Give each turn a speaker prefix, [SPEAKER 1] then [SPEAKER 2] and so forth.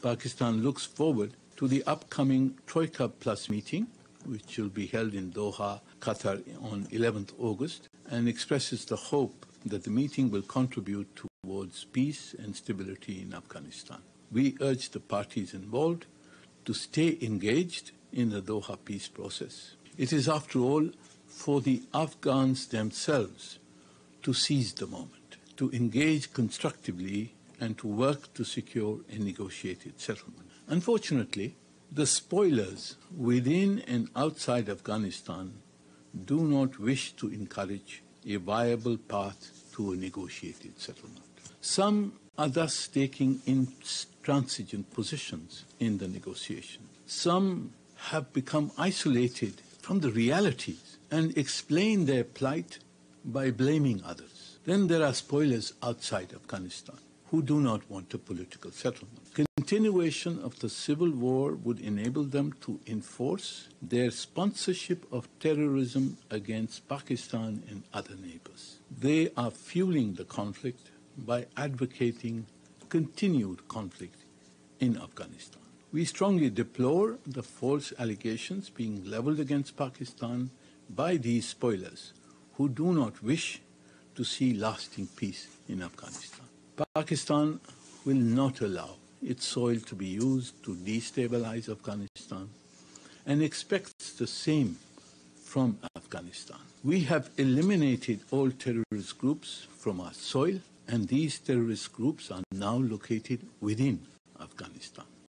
[SPEAKER 1] Pakistan looks forward to the upcoming Troika Plus meeting, which will be held in Doha, Qatar on 11th August, and expresses the hope that the meeting will contribute towards peace and stability in Afghanistan. We urge the parties involved to stay engaged in the Doha peace process. It is, after all, for the Afghans themselves to seize the moment, to engage constructively and to work to secure a negotiated settlement. Unfortunately, the spoilers within and outside Afghanistan do not wish to encourage a viable path to a negotiated settlement. Some are thus taking intransigent positions in the negotiation. Some have become isolated from the realities and explain their plight by blaming others. Then there are spoilers outside Afghanistan who do not want a political settlement. Continuation of the civil war would enable them to enforce their sponsorship of terrorism against Pakistan and other neighbors. They are fueling the conflict by advocating continued conflict in Afghanistan. We strongly deplore the false allegations being leveled against Pakistan by these spoilers who do not wish to see lasting peace in Afghanistan. Pakistan will not allow its soil to be used to destabilize Afghanistan and expects the same from Afghanistan. We have eliminated all terrorist groups from our soil, and these terrorist groups are now located within Afghanistan.